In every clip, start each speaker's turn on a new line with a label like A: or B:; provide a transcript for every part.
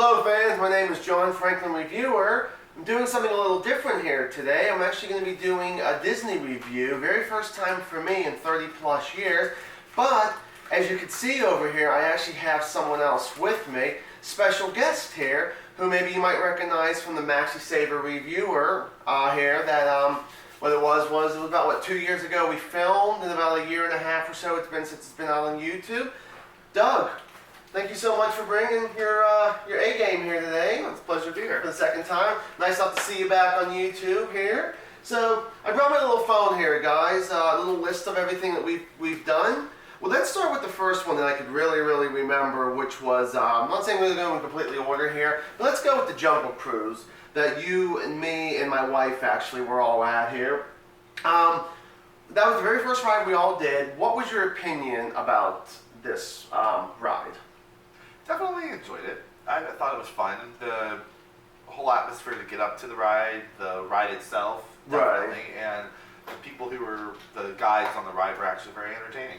A: Hello fans, my name is John Franklin Reviewer. I'm doing something a little different here today. I'm actually going to be doing a Disney review. Very first time for me in 30 plus years. But as you can see over here, I actually have someone else with me. Special guest here, who maybe you might recognize from the Maxi Saver Reviewer here. That what it was about 2 years ago we filmed, and about a year and a half or so it's been since it's been out on YouTube. Doug, thank you so much for bringing your A game here today.
B: It's a pleasure to be here.
A: For the second time. Nice to see you back on YouTube here. So I brought my little phone here, guys. A little list of everything that we've done. Well, let's start with the first one that I could really remember, which was I'm not saying we're going to go in completely order here, but let's go with the Jungle Cruise that you and me and my wife actually were all at here. That was the very first ride we all did. What was your opinion about this ride?
B: Definitely enjoyed it. I thought it was fun. The whole atmosphere to get up to the ride itself, definitely,
A: right.
B: And the people who were the guides on the ride were actually very entertaining.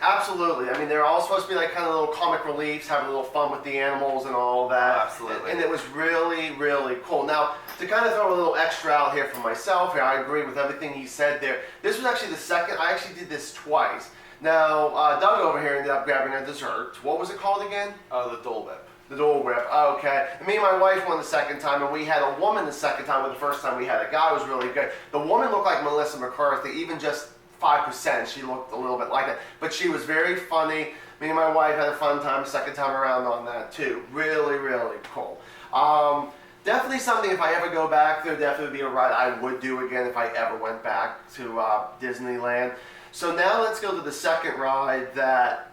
A: Absolutely. I mean, they're all supposed to be like kind of little comic reliefs, having a little fun with the animals and all of that.
B: Oh, absolutely.
A: And it was really cool. Now, to kind of throw a little extra out here for myself here, I agree with everything he said there. This was actually the second. I actually did this twice. Now, Doug over here ended up grabbing a dessert. What was it called again?
B: The Dole Whip.
A: The Dole Whip. Okay. And me and my wife went the second time, and we had a woman the second time, but the first time we had a guy. It was really good. The woman looked like Melissa McCarthy, even just 5%. She looked a little bit like that. But she was very funny. Me and my wife had a fun time the second time around on that, too. Really cool. Definitely something, if I ever go back, there would definitely be a ride I would do again if I ever went back to Disneyland. So now let's go to the second ride that,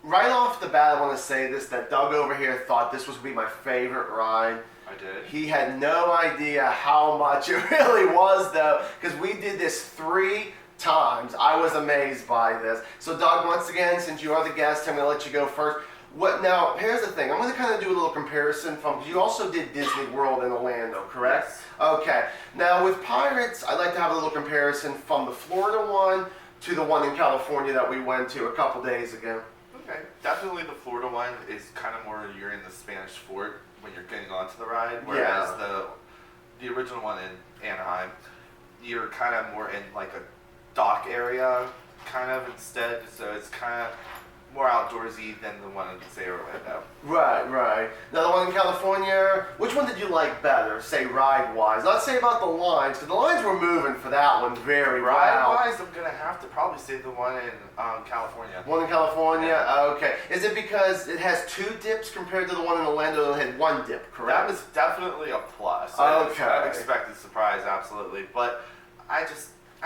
A: right off the bat, I want to say this, that Doug over here thought this was going to be my favorite ride.
B: I did.
A: He had no idea how much it really was, though, because we did this 3 times. I was amazed by this. So Doug, once again, since you are the guest, I'm going to let you go first. Now, here's the thing. I'm going to kind of do a little comparison from, because you also did Disney World in Orlando, correct?
B: Yes.
A: Okay. Now, with Pirates, I'd like to have a little comparison from the Florida one to the one in California that we went to a couple days ago.
B: Okay. Definitely the Florida one is kind of more you're in the Spanish Fort when you're getting onto the ride, whereas the original one in Anaheim, you're kind of more in like a dock area kind of instead, so it's kind of more outdoorsy than the one in, say, Orlando.
A: Right. Now the one in California, which one did you like better, say ride-wise? Not say about the lines, because the lines were moving for that one very well.
B: Ride-wise, I'm going to have to probably say the one in California.
A: One in California?
B: Yeah.
A: Okay. Is it because it has 2 dips compared to the one in Orlando that had 1 dip, correct?
B: That was definitely a plus.
A: Okay.
B: Unexpected surprise, absolutely. But I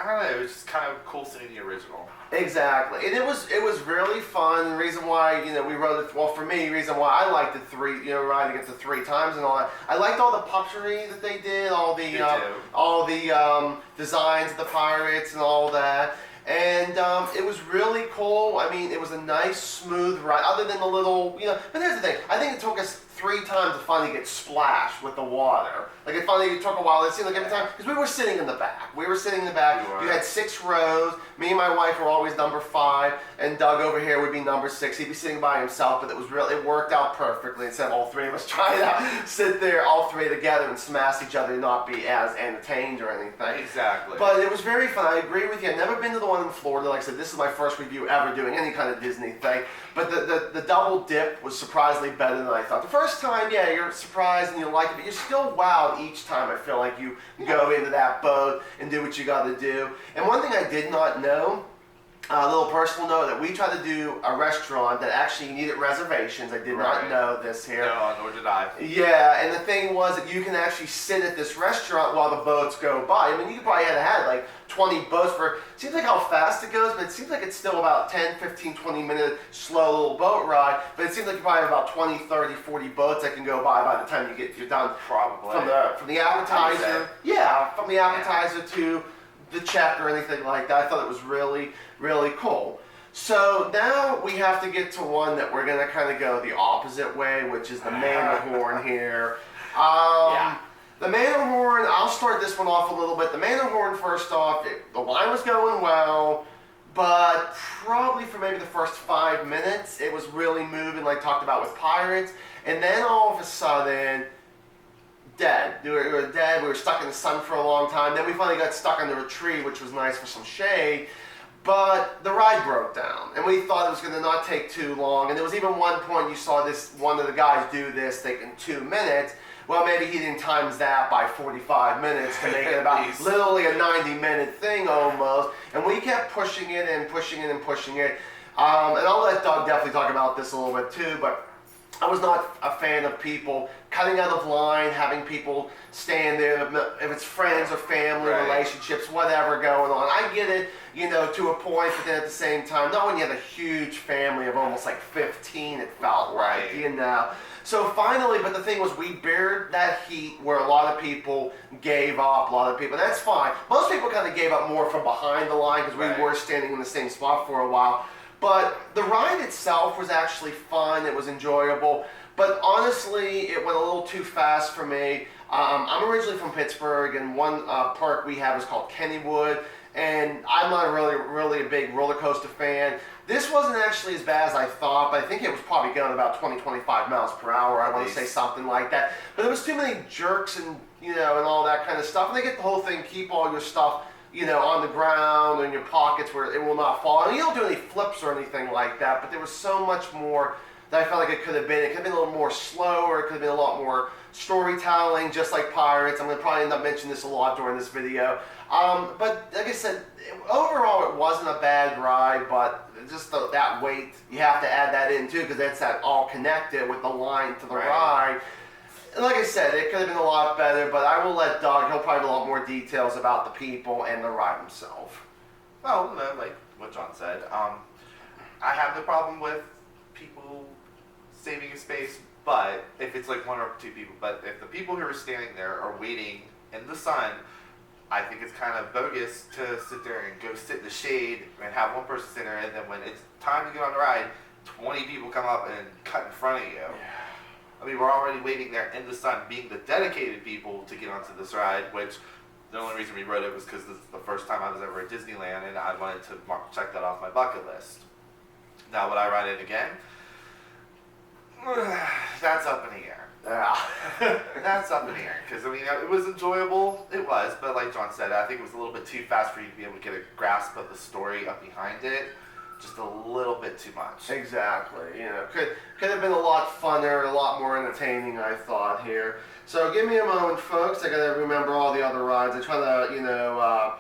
B: don't know, it was just kind of cool seeing the original.
A: Exactly, and it was really fun. The reason why we rode it, well, for me, the reason why I liked it riding it 3 times and all that. I liked all the puppetry that they did, all the designs of the pirates and all that. And it was really cool. I mean, it was a nice, smooth ride, other than the little, But here's the thing. I think it took us 3 times to finally get splashed with the water. Like, it finally took a while. It seemed like every time, because we were sitting in the back. You had 6 rows. Me and my wife were always number 5, and Doug over here would be number 6. He'd be sitting by himself, but it worked out perfectly. Instead of all 3 of us trying to sit there, all 3 together, and smash each other and not be as entertained or anything.
B: Exactly.
A: But it was very fun. I agree with you. I've never been to the one in Florida. Like I said, this is my first review ever doing any kind of Disney thing. But the double dip was surprisingly better than I thought. The first time, yeah, you're surprised and you like it, but you're still wowed each time. I feel like you go into that boat and do what you got to do. And one thing I did not know, a little personal note, that we tried to do a restaurant that actually needed reservations. I did not know this here.
B: No, nor did I.
A: Yeah, and the thing was that you can actually sit at this restaurant while the boats go by. I mean, you probably had like 20 boats seems like how fast it goes, but it seems like it's still about 10, 15, 20 minute slow little boat ride. But it seems like you probably have about 20, 30, 40 boats that can go by the time you're done.
B: Probably.
A: From the appetizer. Yeah, from the appetizer to the check or anything like that. I thought it was really cool. So now we have to get to one that we're going to kind of go the opposite way, which is the Matterhorn here. The Matterhorn, I'll start this one off a little bit. The Matterhorn, first off, the line was going well, but probably for maybe the first 5 minutes, it was really moving, like talked about with Pirates. And then all of a sudden, dead. We were dead. We were stuck in the sun for a long time. Then we finally got stuck under a tree, which was nice for some shade. But the ride broke down, and we thought it was going to not take too long. And there was even one point you saw one of the guys do this thing in 2 minutes. Well, maybe he didn't times that by 45 minutes to make it about literally a 90-minute thing almost. And we kept pushing it and pushing it and pushing it. And I'll let Doug definitely talk about this a little bit too, but I was not a fan of people cutting out of line, having people stand there, if it's friends or family, relationships, whatever going on. I get it, to a point, but then at the same time, not when you have a huge family of almost like 15, it felt like, So finally, but the thing was, we bared that heat where a lot of people gave up, that's fine. Most people kind of gave up more from behind the line because we were standing in the same spot for a while. But the ride itself was actually fun. It was enjoyable. But honestly, it went a little too fast for me. I'm originally from Pittsburgh, and one park we have is called Kennywood. And I'm not really a big roller coaster fan. This wasn't actually as bad as I thought, but I think it was probably going about 20, 25 miles per hour. I want to say something like that. But there was too many jerks and, and all that kind of stuff. And they get the whole thing, keep all your stuff on the ground or in your pockets where it will not fall. And you don't do any flips or anything like that, but there was so much more that I felt like it could have been. It could have been a little more slower. It could have been a lot more storytelling, just like Pirates. I'm going to probably end up mentioning this a lot during this video. But like I said, overall it wasn't a bad ride, but just that weight, you have to add that in too, because that's that all connected with the line to the ride. And like I said, it could have been a lot better, but I will let Doug, he'll probably have a lot more details about the people and the ride himself.
B: Well, like what John said, I have no problem with people saving a space, but if it's like one or two people, but if the people who are standing there are waiting in the sun, I think it's kind of bogus to sit there and go sit in the shade and have one person sit there, and then when it's time to get on the ride, 20 people come up and cut in front of you. Yeah. I mean, we're already waiting there in the sun, being the dedicated people to get onto this ride, which the only reason we rode it was because this is the first time I was ever at Disneyland, and I wanted to check that off my bucket list. Now, would I ride it again? That's up in the air. That's up in the air, because I mean, it was enjoyable, it was, but like John said, I think it was a little bit too fast for you to be able to get a grasp of the story up behind it. Just a little bit too much.
A: Exactly. Could have been a lot funner, a lot more entertaining, I thought here. So give me a moment, folks. I gotta remember all the other rides. I try to,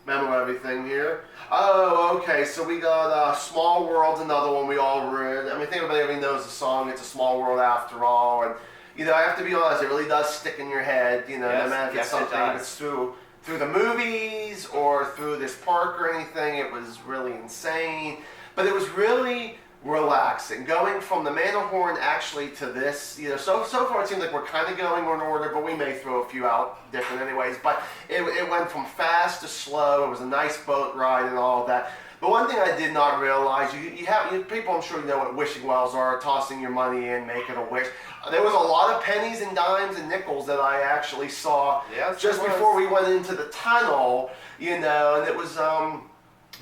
A: remember everything here. Oh, okay. So we got Small World's another one we all read. I mean, I think everybody knows the song. It's a small world after all, and I have to be honest. It really does stick in your head. No matter if it's something that's through the movies or through this park or anything. It was really insane, but it was really relaxing. Going from the Matterhorn actually to this, so far it seems like we're kind of going in order, but we may throw a few out different anyways. But it went from fast to slow. It was a nice boat ride and all of that. But one thing I did not realize, you have people, I'm sure you know what wishing wells are, tossing your money in, making a wish. There was a lot of pennies and dimes and nickels that I actually saw just before we went into the tunnel, and it was,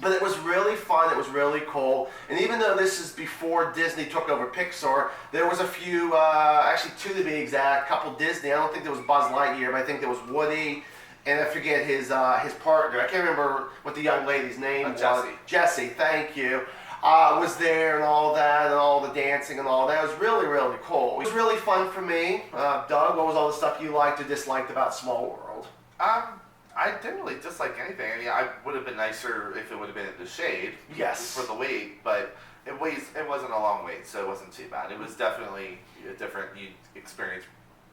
A: but it was really fun, it was really cool. And even though this is before Disney took over Pixar, there was a few, actually two to be exact, couple Disney. I don't think there was Buzz Lightyear, but I think there was Woody, and I forget his partner. I can't remember what the young lady's name was. Jessie, thank you. Was there and all that, and all the dancing and all that. It was really, really cool. It was really fun for me. Doug, what was all the stuff you liked or disliked about Small World?
B: I didn't really dislike anything. I mean, I would have been nicer if it would have been in the shade.
A: Yes.
B: For the wait, but it wasn't a long wait, so it wasn't too bad. It was definitely a different experience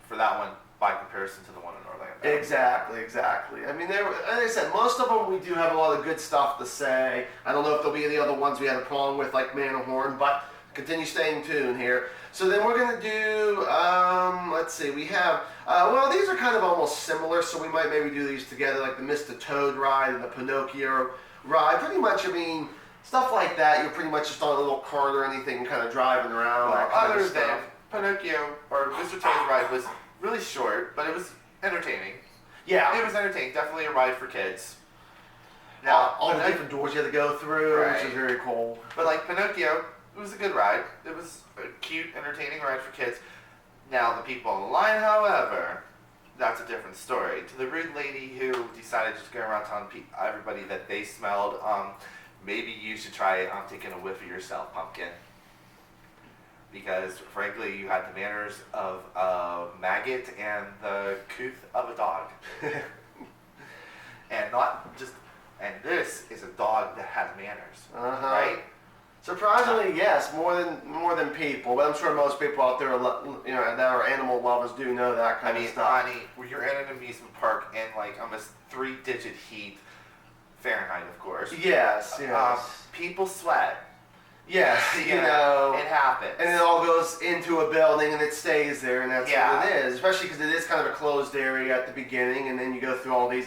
B: for that one by comparison to the one in Orlando.
A: Exactly. I mean, like I said, most of them we do have a lot of good stuff to say. I don't know if there'll be any other ones we had a problem with, like Matterhorn, but continue staying tuned here. So then we're going to do, let's see, we have, well, these are kind of almost similar, so we might maybe do these together, like the Mr. Toad ride and the Pinocchio ride. Pretty much, I mean, stuff like that, you're pretty much just on a little cart or anything, kind of driving around,
B: well,
A: that kind
B: other
A: of stuff.
B: than Pinocchio, or Mr. Toad's ride was really short, but it was entertaining.
A: Yeah.
B: It was entertaining, definitely a ride for kids. Now,
A: all the different doors you had to go through, which is very cool.
B: But like Pinocchio, it was a good ride. It was a cute, entertaining ride for kids. Now, the people on the line, however, that's a different story. To the rude lady who decided to go around telling everybody that they smelled, maybe you should try taking a whiff of yourself, Pumpkin. Because, frankly, you had the manners of a maggot and the couth of a dog. And this is a dog that has manners, right?
A: Surprisingly, yes, more than people. But I'm sure most people out there, that are animal lovers, do know that kind of stuff.
B: Honey, when you're in an amusement park in like almost 3-digit heat, Fahrenheit, of course.
A: Yes.
B: People sweat.
A: Yes,
B: it happens.
A: And it all goes into a building and it stays there, and that's what it is. Especially because it is kind of a closed area at the beginning, and then you go through all these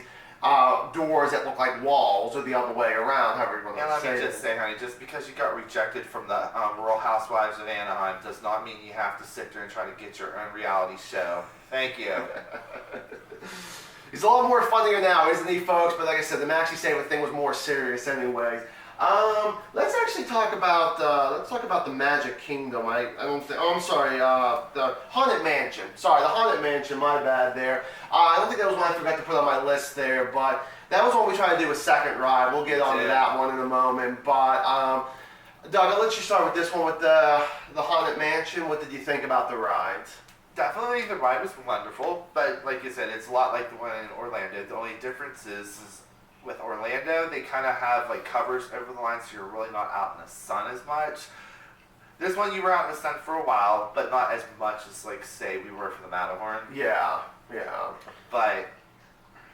A: doors that look like walls, or the other way around, however you want to say it.
B: And let me just say, honey, just because you got rejected from the Real Housewives of Anaheim does not mean you have to sit there and try to get your own reality show. Thank you.
A: He's a lot more funnier now, isn't he, folks? But like I said, the Maxi Saver thing was more serious anyways. Let's actually talk about the Magic Kingdom. The Haunted Mansion. Sorry, the Haunted Mansion. My bad there. I don't think that was one I forgot to put on my list there, but that was one we tried to do a second ride. We'll get on to that one in a moment. But Doug, I'll let you start with this one with the Haunted Mansion. What did you think about the ride?
B: Definitely, the ride was wonderful, but like you said, it's a lot like the one in Orlando. The only difference is with Orlando, they kind of have like covers over the line, so you're really not out in the sun as much. This one, you were out in the sun for a while, but not as much as, like, say, we were for the Matterhorn.
A: Yeah.
B: But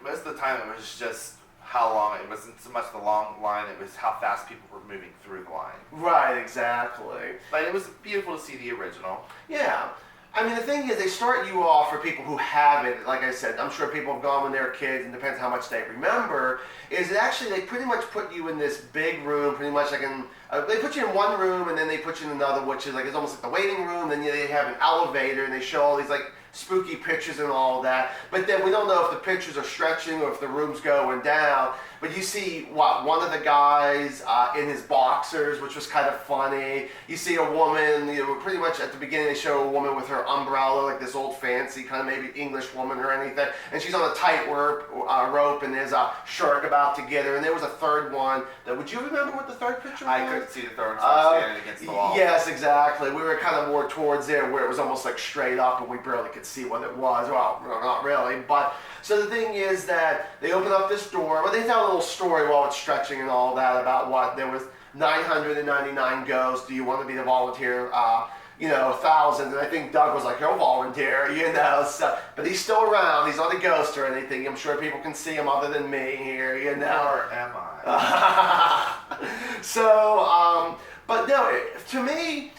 B: most of the time, it was just how long. It wasn't so much the long line; it was how fast people were moving through the line.
A: Right. Exactly.
B: But it was beautiful to see the original.
A: Yeah. I mean, the thing is, they start you off for people who haven't, like I said, I'm sure people have gone when they were kids, and depends how much they remember, is that actually they pretty much put you in this big room, pretty much like they put you in one room, and then they put you in another, which is like, it's almost like the waiting room, then they have an elevator, and they show all these like spooky pictures and all that, but then we don't know if the pictures are stretching or if the room's going down, but you see one of the guys in his boxers, which was kind of funny. You see a woman, pretty much at the beginning they show a woman with her umbrella, like this old fancy kind of maybe English woman or anything, and she's on a tight rope, and there's a shark about to get her, and there was a third one. Would you remember what the third picture was?
B: I couldn't see the third one, so I was standing against the wall.
A: Yes, exactly. We were kind of more towards there where it was almost like straight up, and we barely could see what it was. Well, not really, but so the thing is that they open up this door, but they tell a little story while it's stretching and all that about what there was 999 ghosts. Do you want to be the volunteer? 1,000, and I think Doug was like, he'll volunteer, so, but he's still around, he's not a ghost or anything, I'm sure people can see him other than me here,
B: Or am I?
A: But no, to me,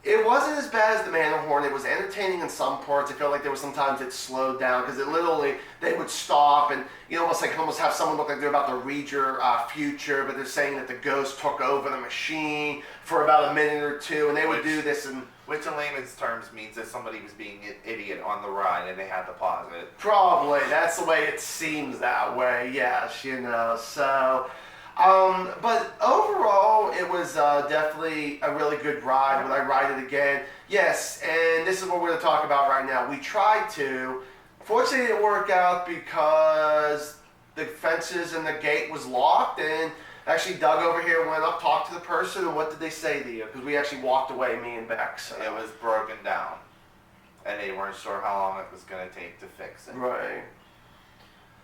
A: it wasn't as bad as the Matterhorn. It was entertaining in some parts. I felt like there was sometimes it slowed down because it literally, they would stop and almost have someone look like they're about to read your future, but they're saying that the ghost took over the machine for about a minute or two, and they would do this and...
B: Which in layman's terms means that somebody was being an idiot on the ride and they had to pause it.
A: Probably. That's the way it seems that way, yes, so... but overall, it was definitely a really good ride. Would I ride it again? Yes, and this is what we're going to talk about right now. We tried to. Fortunately, it didn't work out because the fences and the gate was locked, and actually Doug over here went up, talked to the person, and what did they say to you? Because we actually walked away, me and Bex. So.
B: It was broken down, and they weren't sure how long it was going to take to fix it.
A: Right.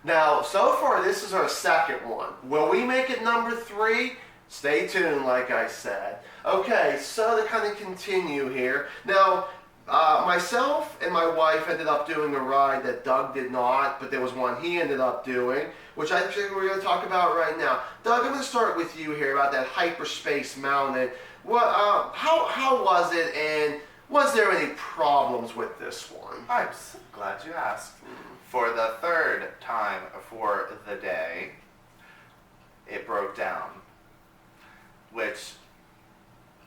A: Now, so far, this is our second one. Will we make it number 3? Stay tuned, like I said. Okay, so to kind of continue here. Now, myself and my wife ended up doing a ride that Doug did not, but there was one he ended up doing, which I think we're going to talk about right now. Doug, I'm going to start with you here about that Hyperspace Mountain. How was it, and was there any problems with this one?
B: I'm so glad you asked. For the third time for the day, it broke down, which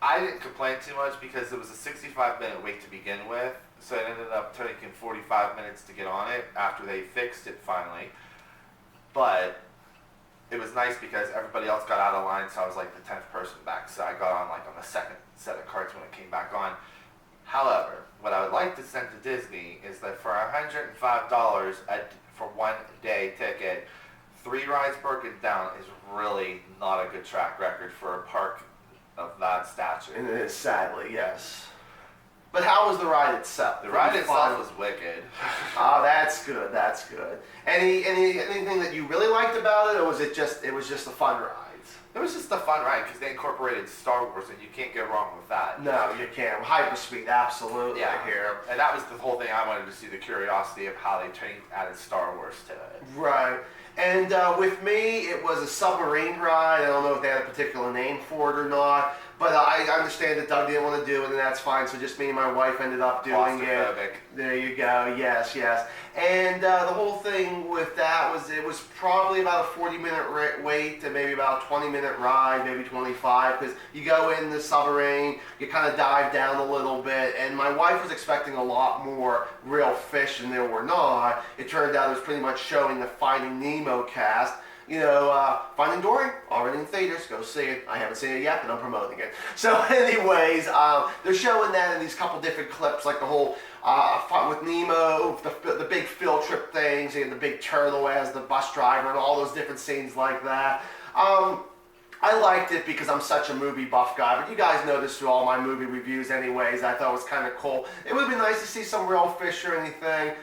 B: I didn't complain too much because it was a 65-minute wait to begin with, so it ended up taking 45 minutes to get on it after they fixed it finally. But it was nice because everybody else got out of line, so I was like the 10th person back. So I got on like on the second set of carts when it came back on. However, what I would like to send to Disney is that for $105 for 1 day ticket, 3 rides broken down is really not a good track record for a park of that stature.
A: And it is, sadly, yes. But how was the ride itself?
B: The ride itself was wicked.
A: Oh, that's good. That's good. Anything that you really liked about it, or was it just a fun ride?
B: It was just a fun ride because they incorporated Star Wars, and you can't go wrong with that.
A: No, you can't. Hyperspeed, absolutely.
B: Yeah.
A: Here.
B: And that was the whole thing I wanted to see, the curiosity of how they added Star Wars to it.
A: Right. And with me, it was a submarine ride. I don't know if they had a particular name for it or not, but I understand that Doug didn't want to do it, and that's fine. So just me and my wife ended up doing it. There you go. Yes, yes. And the whole thing with that was it was probably about a 40-minute wait to maybe about a 20-minute ride, maybe 25, because you go in the submarine, you kind of dive down a little bit, and my wife was expecting a lot more real fish, and there were not. It turned out it was pretty much showing the Finding Nemo cast. You know, Finding dory, already in theaters, go see it. I haven't seen it yet, but I'm promoting it. So anyways, they're showing that in these couple different clips, like the whole with Nemo, the big field trip things, and the big turtle as the bus driver, and all those different scenes like that. I liked it because I'm such a movie buff guy, but you guys know this through all my movie reviews anyways. I thought it was kind of cool. It would be nice to see some real fish or anything.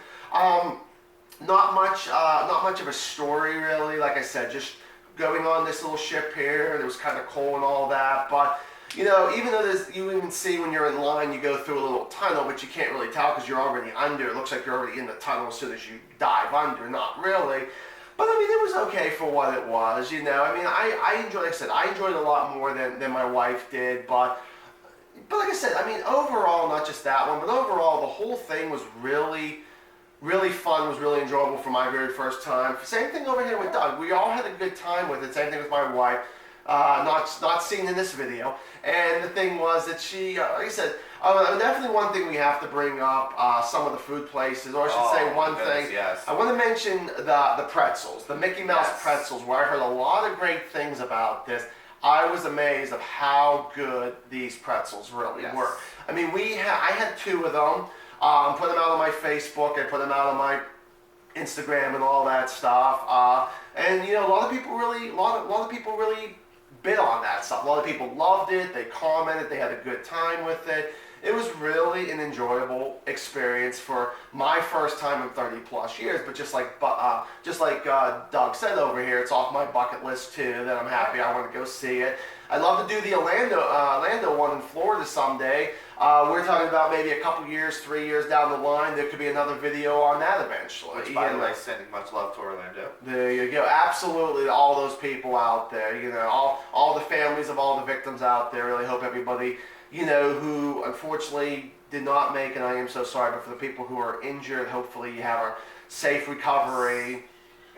A: Not much of a story really. Like I said, just going on this little ship here. It was kind of cool and all that, but you know, even though you even see when you're in line, you go through a little tunnel, but you can't really tell because you're already under. It looks like you're already in the tunnel as soon as you dive under. Not really. But I mean, it was okay for what it was, you know. I mean, I enjoyed, like I said, I enjoyed it a lot more than my wife did. But like I said, I mean, overall, not just that one, but overall, the whole thing was really fun, was really enjoyable for my very first time. Same thing over here with Doug. We all had a good time with it. Same thing with my wife. Not seen in this video. And the thing was that she, like I said, definitely one thing we have to bring up, some of the food places, or I should say one thing.
B: Yes.
A: I want to mention the pretzels, the Mickey Mouse Pretzels, where I heard a lot of great things about this. I was amazed of how good these pretzels really were. I mean, I had 2 of them. Put them out on my Facebook. I put them out on my Instagram and all that stuff. And you know, a lot of people really bid on that stuff. A lot of people loved it. They commented. They had a good time with it. It was really an enjoyable experience for my first time in 30 plus years. But just like Doug said over here, it's off my bucket list too. That I'm happy. I want to go see it. I'd love to do the Orlando one in Florida someday. We're talking about maybe a couple years, 3 years down the line. There could be another video on that eventually.
B: Which, by the way, sending much love to Orlando.
A: There you go. Absolutely, all those people out there. You know, all the families of all the victims out there. Really hope everybody, you know, who unfortunately did not make it. I am so sorry, but for the people who are injured, hopefully you have a safe recovery.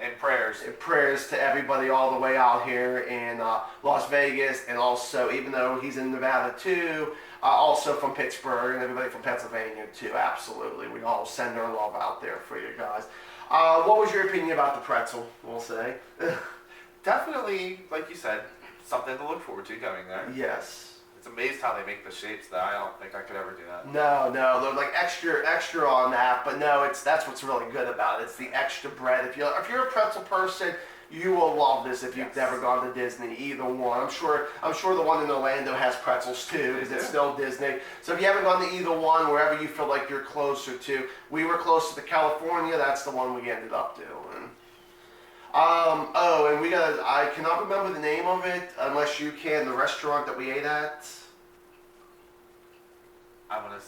B: And prayers.
A: Prayers to everybody all the way out here in Las Vegas, and also, even though he's in Nevada too, also from Pittsburgh, and everybody from Pennsylvania too. Absolutely, we all send our love out there for you guys. What was your opinion about the pretzel, we'll say?
B: Definitely, like you said, something to look forward to going there.
A: Yes.
B: It's amazed how they make the shapes that I don't think I could ever do that.
A: No, they're like extra on that, but no, that's what's really good about it. It's the extra bread. If you're a pretzel person, you will love this if you've never gone to Disney. Either one. I'm sure the one in Orlando has pretzels too, because it's still Disney. So if you haven't gone to either one, wherever you feel like you're closer to, we were closer to California. That's the one we ended up doing. And I cannot remember the name of it, unless you can, the restaurant that we ate at.
B: I want to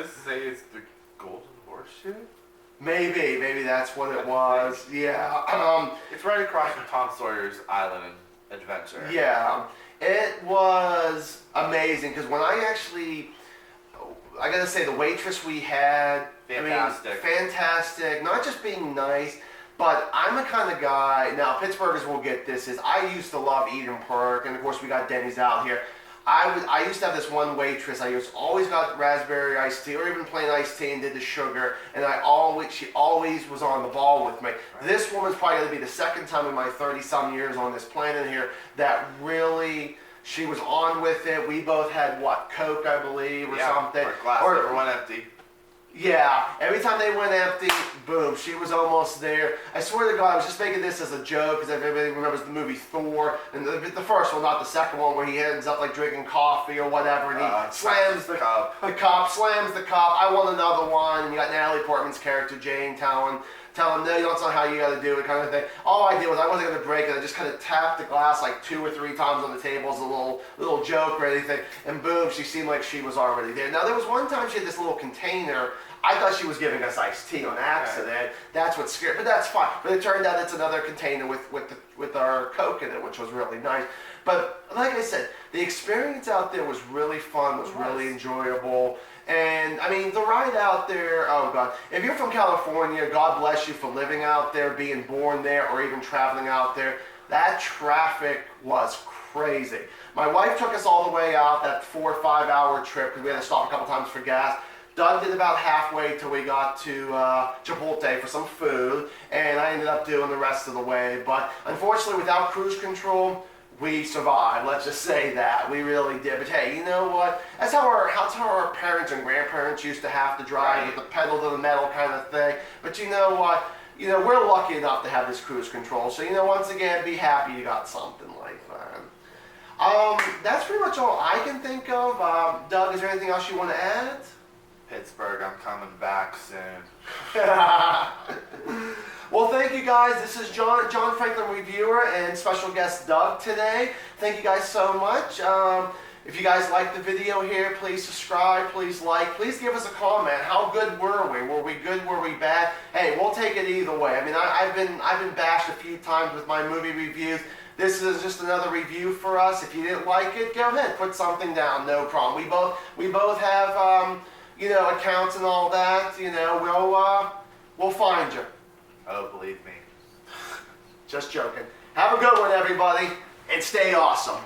B: say it's the Golden Horseshoe?
A: Maybe that's what it was. Yeah.
B: It's right across from Tom Sawyer's Island Adventure.
A: Yeah. It was amazing, because when I gotta say, the waitress we had,
B: fantastic.
A: Fantastic. Not just being nice, but I'm the kind of guy, now Pittsburghers will get this, is I used to love Eden Park, and of course we got Denny's out here. I used to have this one waitress. Always got raspberry iced tea or even plain iced tea and did the sugar. And she always was on the ball with me. Right. This woman's probably going to be the second time in my 30-some years on this planet here that really, she was on with it. We both had, Coke, I believe, or something.
B: Or glass or one empty.
A: Yeah, every time they went empty, boom, she was almost there. I swear to God, I was just making this as a joke because everybody remembers the movie Thor, and the first one, not the second one, where he ends up like drinking coffee or whatever, and he slams the cup, slams the cup. I want another one, and you got Natalie Portman's character Jane telling him, no, that's not how you got to do it, kind of thing. All I did was I wasn't going to break it. I just kind of tapped the glass like 2 or 3 times on the table as a little joke or anything, and boom, she seemed like she was already there. Now there was one time she had this little container. I thought she was giving us iced tea on accident. Right. That's what scared, but that's fine. But it turned out it's another container with our Coke in it, which was really nice. But like I said, the experience out there was really fun, was really enjoyable. And I mean, the ride out there, oh God, if you're from California, God bless you for living out there, being born there, or even traveling out there. That traffic was crazy. My wife took us all the way out, that 4 or 5 hour trip, because we had to stop a couple times for gas. Doug did about halfway till we got to Chipotle for some food, and I ended up doing the rest of the way. But unfortunately, without cruise control, we survived. Let's just say that. We really did. But hey, you know what? That's how our parents and grandparents used to have to drive, with the pedal to the metal kind of thing. But you know what? You know, we're lucky enough to have this cruise control. So, you know, once again, be happy you got something like that. That's pretty much all I can think of. Doug, is there anything else you want to add?
B: Pittsburgh, I'm coming back soon.
A: Well, thank you guys. This is John Franklin Reviewer and special guest Doug today. Thank you guys so much. If you guys liked the video here, please subscribe, please like, please give us a comment. How good were we? Were we good? Were we bad? Hey, we'll take it either way. I mean, I've been bashed a few times with my movie reviews. This is just another review for us. If you didn't like it, go ahead, put something down. No problem. We both have you know, accounts and all that. You know, we'll find you.
B: Oh, believe me.
A: Just joking. Have a good one, everybody, and stay awesome.